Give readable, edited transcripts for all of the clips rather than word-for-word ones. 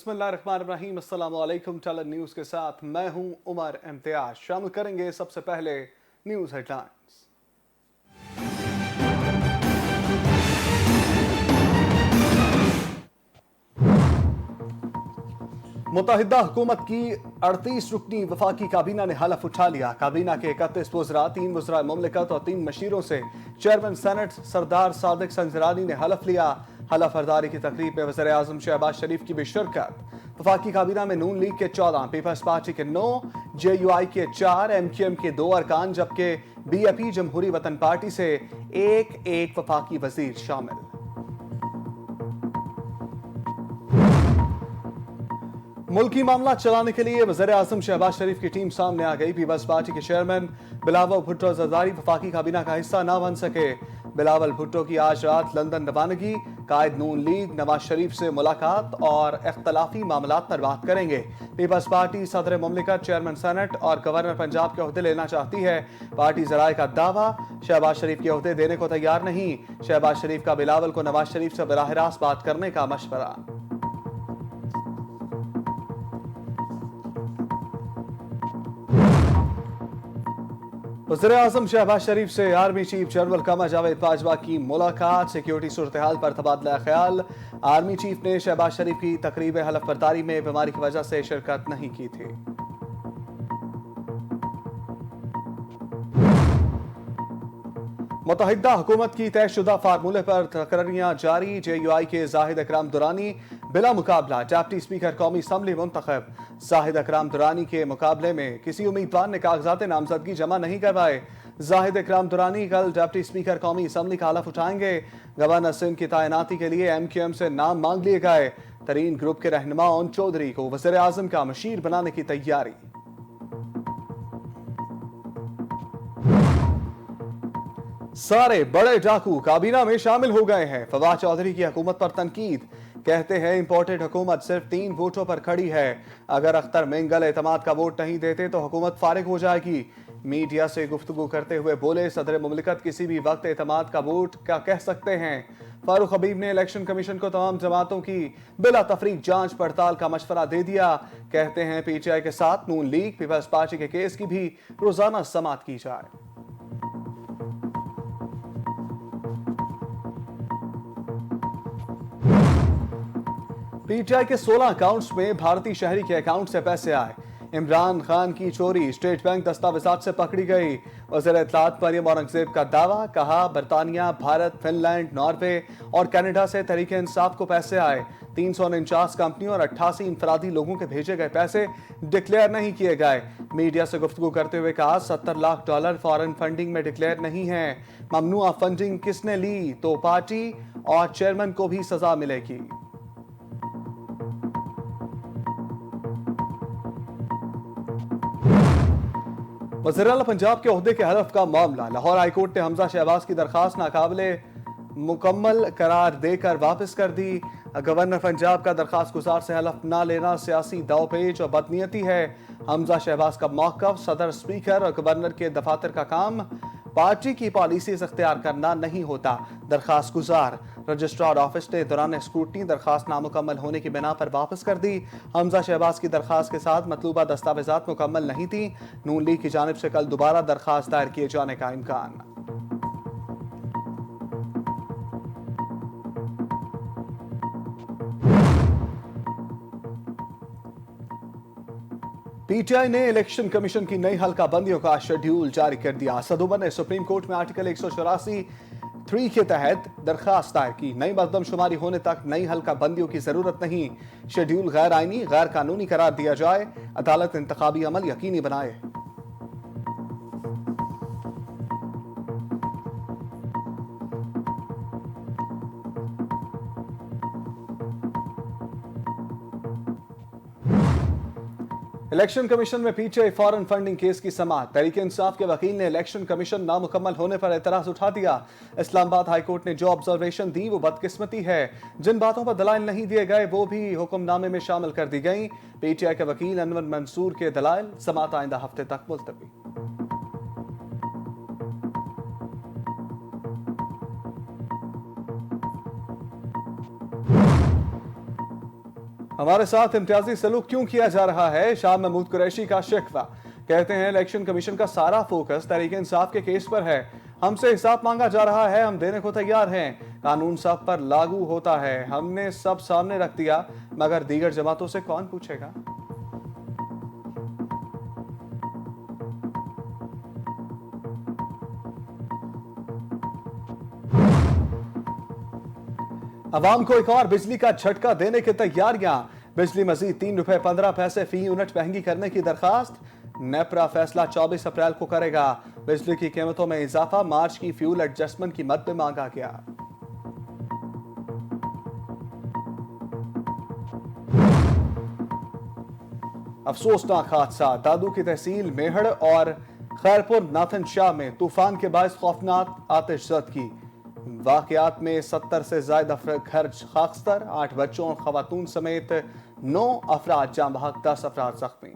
बिस्मिल्लाहिर्रहमानिर्रहीम, अस्सलाम वालेकुम। टलन न्यूज़ के साथ मैं हूं उमर इम्तियाज। शामिल करेंगे सबसे पहले न्यूज़ हेडलाइंस। मुत्तहिदा हुकूमत की 38 रुकनी वफाकी काबीना ने हलफ उठा लिया। काबीना के 31 वज़रा, 3 वज़रा मुमलिकत और 3 मशीरों से चेयरमैन सेनेट सरदार सादिक संजरानी ने हलफ लिया। हलफ बर्दारी की तकरीब में वज़ीर आज़म शहबाज शरीफ की भी शिरकत। वफाकी काबीना में नून लीग के 14, पीपल्स पार्टी के 9, JUI के 4, MQM के 2 अरकान, जबकि BAP जमहूरी वतन पार्टी से एक वफाकी वजीर शामिल। मुल्की मामला चलाने के लिए वज़ीर आज़म शहबाज शरीफ की टीम सामने आ गई। पीपल्स पार्टी के चेयरमैन बिलावल भुट्टो जरदारी वफाकी काबीना का हिस्सा न बन सके। बिलावल भुट्टो की आज रात लंदन रवानगी। कायद नून लीग नवाज शरीफ से मुलाकात और इख्तलाफी मामलात पर बात करेंगे। पीपल्स पार्टी सदर मुमलिकत, चेयरमैन सेनेट और गवर्नर पंजाब के ओहदे लेना चाहती है। पार्टी जराए का दावा, शहबाज शरीफ के ओहदे देने को तैयार नहीं। शहबाज शरीफ का बिलावल को नवाज शरीफ से बराह रास्त बात करने का मशवरा। वज़ीर आज़म शहबाज शरीफ से army chief general Qamar Javed Bajwa की मुलाकात। सिक्योरिटी सूरत हाल पर तबादला ख्याल। आर्मी चीफ ने शहबाज शरीफ की तकरीब हलफ बर्दारी में बीमारी की वजह से शिरकत नहीं की थी। मुत्तहिदा हुकूमत की तयशुदा फार्मूले पर तकरारियां जारी। JUI के जाहिद अकराम दुरानी बिला मुकाबला डिप्टी स्पीकर कौमी असम्बली मुंतखब। जाहिद अकराम दुरानी के मुकाबले में किसी उम्मीदवार ने कागजात नामजदगी जमा नहीं करवाए। जाहिद अकराम दुरानी कल डिप्टी स्पीकर कौमी असम्बली का हलफ उठाएंगे। गवर्नर सिंध की तैनाती के लिए MQM से नाम मांग लिए गए। तरीन ग्रुप के रहनुमा ओन चौधरी को वज़ीर आज़म का मशीर बनाने की तैयारी। सारे बड़े डाकू काबीना में शामिल हो गए हैं। फवाद चौधरी की हुकूमत पर तनकीद। कहते हैं इंपोर्टेड हुकूमत सिर्फ 3 वोटों पर खड़ी है। अगर अख्तर मेंगल एतमाद का वोट नहीं देते तो हुकूमत फारिग हो जाएगी। मीडिया से गुफ्तगू करते हुए बोले, सदर मुमलिकत किसी भी वक्त एतमाद का वोट क्या कह सकते हैं। फारूक हबीब ने इलेक्शन कमीशन को तमाम जमातों की बिला तफरीक जांच पड़ताल का मशवरा दे दिया। कहते हैं PTI के साथ नून लीग, पीपल्स पार्टी के केस की भी रोजाना समाअत की जाए। PTI के 16 अकाउंट्स में भारतीय शहरी के अकाउंट से पैसे आए। इमरान खान की चोरी स्टेट बैंक दस्तावेजात से पकड़ी गई। वज़ीर इत्तलात मरियम औरंगजेब का दावा, कहा बरतानिया, भारत, फिनलैंड, नॉर्वे और कनाडा से तहरीक इंसाफ को पैसे आए। 349 कंपनियों और 88 इंफरादी लोगों के भेजे गए पैसे डिक्लेयर नहीं किए गए। मीडिया से गुफ्तगू करते हुए कहा, $70 लाख फॉरेन फंडिंग में डिक्लेयर नहीं है। ममनुआ फंडिंग किसने ली तो पार्टी और चेयरमैन को भी सजा मिलेगी। वज़ीर आला पंजाब के ओहदे के हलफ का मामला। लाहौर हाईकोर्ट ने हमजा शहबाज की दरखास्त नाकाबिले मुकम्मल करार देकर वापस कर दी। गवर्नर पंजाब का दरखास्त गुजार से हलफ न लेना सियासी दावपेच और बदनीयती है। हमजा शहबाज का मौक़िफ़, सदर, स्पीकर और गवर्नर के दफातर का काम पार्टी की पॉलिसीज अख्तियार करना नहीं होता। दरखास्त गुजार रजिस्ट्रार ऑफिस ने दौरान स्क्रूटनी दरखास्त नामुकम्मल होने की बिना पर वापस कर दी। हमजा शहबाज की दरखास्त के साथ मतलूबा दस्तावेजात मुकम्मल नहीं थी। नून लीग की जानिब से कल दोबारा दरखास्त दायर किए जाने का इम्कान। PTI ने इलेक्शन कमीशन की नई हल्का बंदियों का शेड्यूल जारी कर दिया। सदुमर ने सुप्रीम कोर्ट में आर्टिकल 184(3) के तहत दरखास्त दायर की। नई मर्दमशुमारी होने तक नई हल्का बंदियों की जरूरत नहीं। शेड्यूल गैर आईनी, गैर कानूनी करार दिया जाए। अदालत इंतखाबी अमल यकीनी बनाए। इलेक्शन कमीशन में PTI फॉरेन फंडिंग केस की समाअत। तहरीक इंसाफ के वकील ने इलेक्शन कमीशन नामुकम्मल होने पर एतराज उठा दिया। इस्लामाबाद हाईकोर्ट ने जो ऑब्जर्वेशन दी वो बदकिस्मती है। जिन बातों पर दलाइल नहीं दिए गए वो भी हुक्मनामे में शामिल कर दी गई। PTI के वकील अनवर मंसूर के दलाइल। समाअत आइंदा हफ्ते तक मुलतवी। हमारे साथ इम्तियाजी सलूक क्यों किया जा रहा है, शाह महमूद कुरैशी का शिकवा। कहते हैं इलेक्शन कमीशन का सारा फोकस तहरीक इंसाफ के केस पर है। हमसे हिसाब मांगा जा रहा है, हम देने को तैयार हैं। कानून सब पर लागू होता है, हमने सब सामने रख दिया, मगर दीगर जमातों से कौन पूछेगा। अवाम को एक और बिजली का झटका देने की तैयारियां। बिजली मजीद ₹3.15 फी यूनिट महंगी करने की दरखास्त। नेपरा फैसला 24 अप्रैल को करेगा। बिजली की कीमतों में इजाफा, मार्च की फ्यूल एडजस्टमेंट की मद में मांगा गया। अफसोसनाक हादसा, दादू की तहसील मेहड़ और खैरपुर नाथन शाह में तूफान के बायस खौफनाक आतिशज़दगी। वाकयात में 70 से ज्यादा घर खाकस्तर, 8 बच्चों और खवातून समेत 9 अफराद जाम बहक, 10 अफराद जख्मी।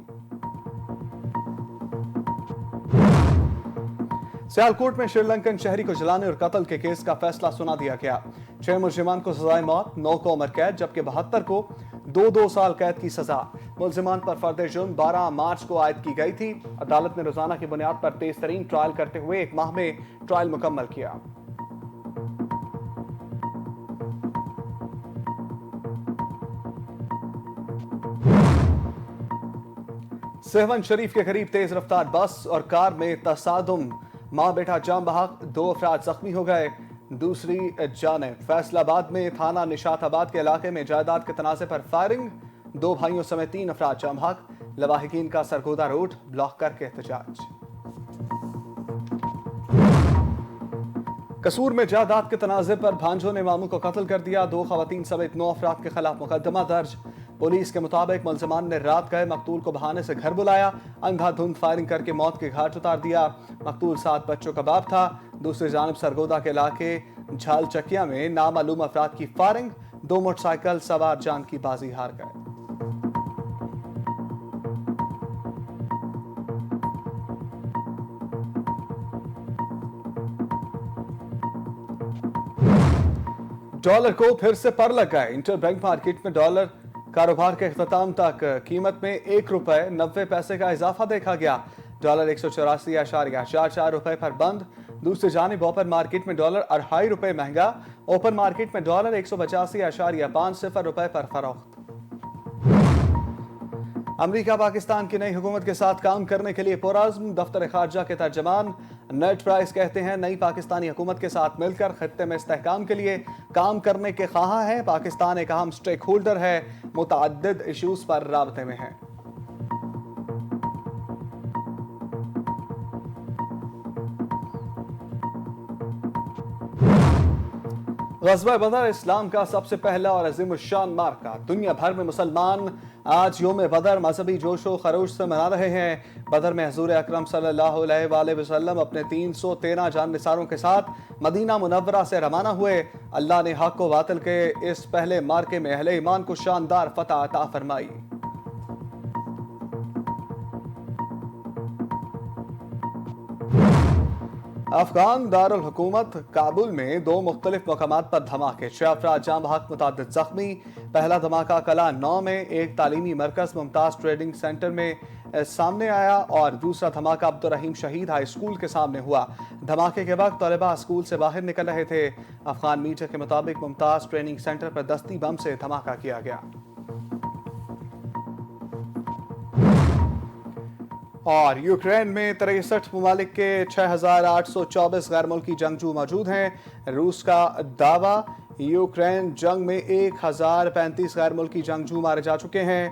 सियालकोट में श्रीलंकन शहरी को जलाने और कत्ल के केस का फैसला सुना दिया गया। 6 मुलजिमान को सजाए मौत, 9 को उम्र कैद, जबकि 72 को 2-2 साल कैद की सजा। मुलजिमान पर फर्द जुर्म 12 मार्च को आयद की गई थी। अदालत ने रोजाना की बुनियाद पर तेज तरीन ट्रायल करते हुए 1 माह में ट्रायल मुकम्मल किया। सहवन शरीफ के करीब तेज रफ्तार बस और कार में तसादुम, मां बेटा जाम बहक, 2 अफराद जख्मी हो गए। दूसरी जानिब फैसलाबाद में थाना निशाताबाद के इलाके में जायदाद के तनाजे पर फायरिंग, 2 भाइयों समेत 3 अफराद जाम बहक। लवाहिकीन का सरगोदा रोड ब्लॉक करके एहतजाज। कसूर में जायदाद के तनाजे पर भांजों ने मामू को कत्ल कर दिया। 2 खवातीन समेत 9 अफराद के खिलाफ मुकदमा दर्ज। पुलिस के मुताबिक मुलजिमान ने रात गए मकतूल को बहाने से घर बुलाया, अंधाधुंध फायरिंग करके मौत के घाट उतार दिया। मकतूल 7 बच्चों का बाप था। दूसरी जानिब सरगोदा के इलाके झाल चकिया में नामालूम अफराद की फायरिंग, 2 मोटरसाइकिल सवार जान की बाजी हार गए। डॉलर को फिर से पर लग गए। इंटरबैंक मार्केट में डॉलर कारोबार के इख्तिताम तक कीमत में ₹1.90 का इजाफा देखा गया। डॉलर 184.44 रुपए पर बंद। दूसरी जानिब ओपन मार्केट में डॉलर ₹2.5 महंगा। ओपन मार्केट में डॉलर 185.50 रुपए पर फरोख्त। अमेरिका पाकिस्तान की नई हुकूमत के साथ काम करने के लिए पुरअज़्म। दफ्तर खारजा के तर्जमान नेट प्राइस कहते हैं नई पाकिस्तानी हुकूमत के साथ मिलकर खत्ते में इस्तेहकाम के लिए काम करने के ख्वाह है। पाकिस्तान एक अहम स्टेक होल्डर है, मुतअद्दिद इशूज पर राबते में है। ग़ज़वा बदर इस्लाम का सबसे पहला और अज़ीम शान मार्का। दुनिया भर में मुसलमान आज योम बदर मजहबी जोशो खरोश से मना रहे हैं। बदर में हुज़ूर अकरम सल्लल्लाहु अलैहि वसल्लम अपने 313 जाननिसारों के साथ मदीना मुनव्वरा से रवाना हुए। अल्लाह ने हक व बातिल के इस पहले मार्के में अहले ईमान को शानदार फतह अता फरमाई। अफगान दारुल हुकूमत काबुल में 2 मुख्तलिफ मकामात पर धमाके, 6 अफराद जाम बहक, मुतअद्दिद जख्मी। पहला धमाका कला 9 में एक तालीमी मरकज मुमताज ट्रेडिंग सेंटर में सामने आया और दूसरा धमाका अब्दुर्रहीम शहीद हाई स्कूल के सामने हुआ। धमाके के वक्त तलबा स्कूल से बाहर निकल रहे थे। अफगान मीडिया के मुताबिक मुमताज ट्रेनिंग सेंटर पर दस्ती बम से धमाका किया गया। और यूक्रेन में 63 ममालिक के 6,824 गैर मुल्की जंगजू मौजूद हैं। रूस का दावा, यूक्रेन जंग में 1,035 गैर मुल्की जंगजू मारे जा चुके हैं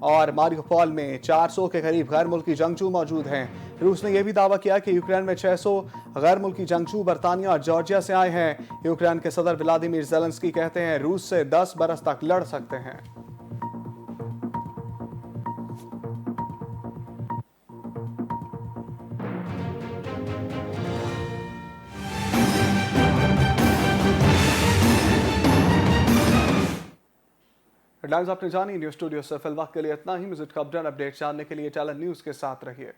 और मारियोपोल में 400 के करीब गैर मुल्की जंगजू मौजूद हैं। रूस ने यह भी दावा किया कि यूक्रेन में 600 गैर मुल्की जंगजू बरतानिया और जॉर्जिया से आए हैं। यूक्रेन के सदर व्लादिमीर ज़ेलेंस्की कहते हैं रूस से 10 बरस तक लड़ सकते हैं। हेडलाइंस आपने जानी। न्यूज स्टूडियो से फिल वक्त के लिए इतना ही। मज़ीद खबरें अपडेट जानने के लिए चैनल न्यूज के साथ रहिए।